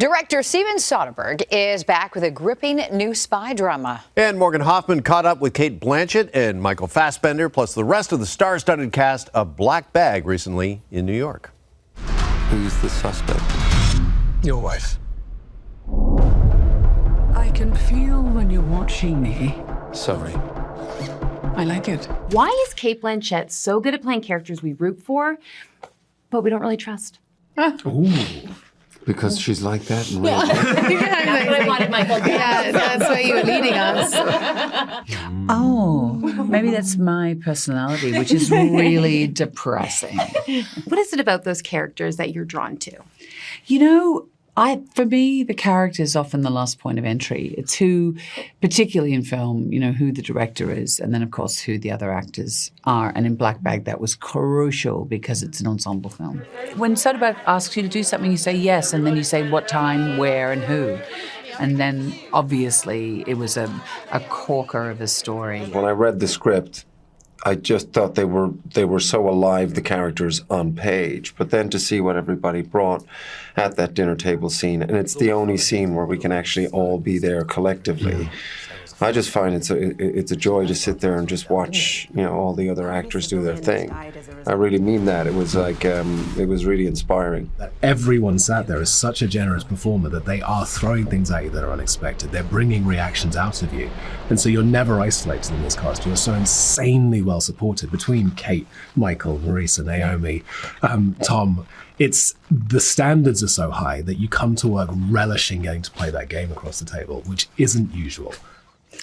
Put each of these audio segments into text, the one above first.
Director Steven Soderbergh is back with a gripping new spy drama. And Morgan Hoffman caught up with Cate Blanchett and Michael Fassbender, plus the rest of the star-studded cast of Black Bag recently in New York. Who's the suspect? Your wife. I can feel when you're watching me. Sorry. I like it. Why is Cate Blanchett so good at playing characters we root for, but we don't really trust? Ooh. Because she's like that in real life. That's what I wanted Michael to do. Yeah, that's where you were leading us. Oh, maybe that's my personality, which is really depressing. What is it about those characters that you're drawn to? You know, for me, the character is often the last point of entry. It's who, particularly in film, you know, who the director is, and then, of course, who the other actors are. And in Black Bag, that was crucial because it's an ensemble film. When Soderbergh asks you to do something, you say yes, and then you say what time, where, and who. And then, obviously, it was a corker of a story. When I read the script, I just thought they were so alive, the characters on page. But then to see what everybody brought at that dinner table scene, and it's the only scene where we can actually all be there collectively. I just find it's a joy to sit there and just watch, you know, all the other actors do their thing. I really mean that. It was like, it was really inspiring. Everyone sat there is such a generous performer that they are throwing things at you that are unexpected. They're bringing reactions out of you. And so you're never isolated in this cast. You're so insanely well supported between Cate, Michael, Marisa, Naomie, Tom. The standards are so high that you come to work relishing getting to play that game across the table, which isn't usual.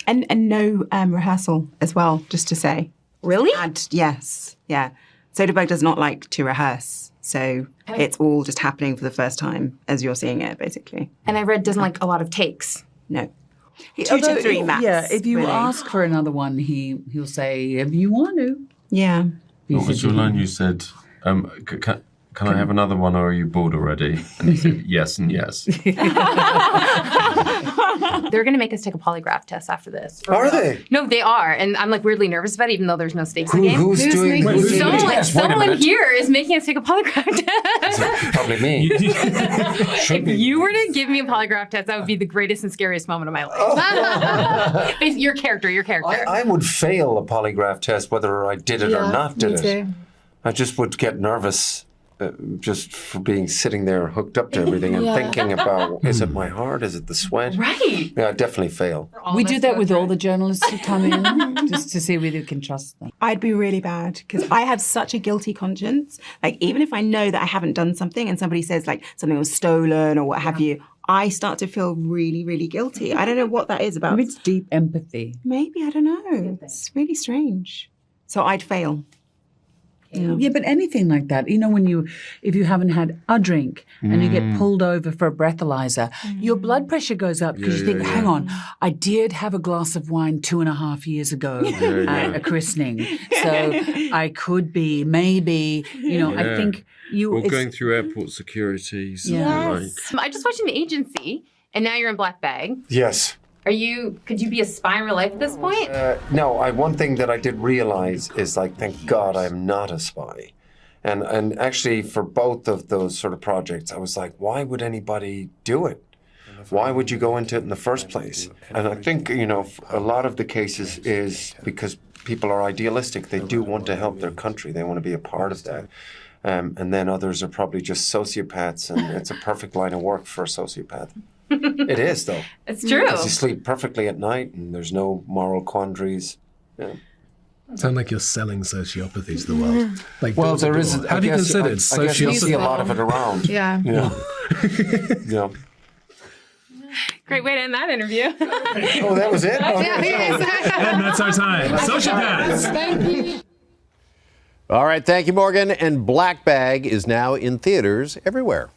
And no rehearsal as well, just to say. Really? Yes, yeah. Soderbergh does not like to rehearse, so it's all just happening for the first time as you're seeing it, basically. And I read doesn't like a lot of takes. No. 2 to 3 max. Yeah, if you really. ask for another one, he'll say, if you want to. Yeah. What was your line? You said, can I have another one, or are you bored already? And he said, yes and yes. They're going to make us take a polygraph test after this. Are they? No, they are. And I'm like weirdly nervous about it, even though there's no stakes in the game. Who's doing Someone here is making us take a polygraph test. Probably me. If you were to give me a polygraph test, that would be the greatest and scariest moment of my life. Your character. I would fail a polygraph test whether I did it or not did it. I just would get nervous. Just for sitting there hooked up to everything and thinking about, is it my heart? Is it the sweat? Right. Yeah, I definitely fail. We do that with all the journalists who come in, just to see whether you can trust them. I'd be really bad because I have such a guilty conscience. Like, even if I know that I haven't done something and somebody says, like, something was stolen or what have you, I start to feel really, really guilty. I don't know what that is about. Maybe it's deep empathy. Maybe, I don't know. It's really strange. So I'd fail. Yeah, but anything like that, you know, if you haven't had a drink and you get pulled over for a breathalyzer, your blood pressure goes up because you think, hang on, I did have a glass of wine 2.5 years ago at a christening, so I could be, maybe, you know, I think you... Or going through airport security. Yes. I just watched An Agency, and now you're in Black Bag. Yes. Could you be a spy in real life at this point? No, one thing that I did realize is, like, thank God I'm not a spy. And actually, for both of those sort of projects, I was like, why would anybody do it? Why would you go into it in the first place? And I think, you know, a lot of the cases is because people are idealistic. They do want to help their country. They want to be a part of that. And then others are probably just sociopaths, and it's a perfect line of work for a sociopath. It is, though. It's true. Because you sleep perfectly at night, and there's no moral quandaries. Yeah. Sound like you're selling sociopathy to the world. Like, well, there is. How do you consider it? I guess you see a lot of it around. Yeah. You know. You know. Great way to end that interview. Oh, that was it? Okay. And that's our time. Sociopaths. Thank you. All right, thank you, Morgan. And Black Bag is now in theaters everywhere.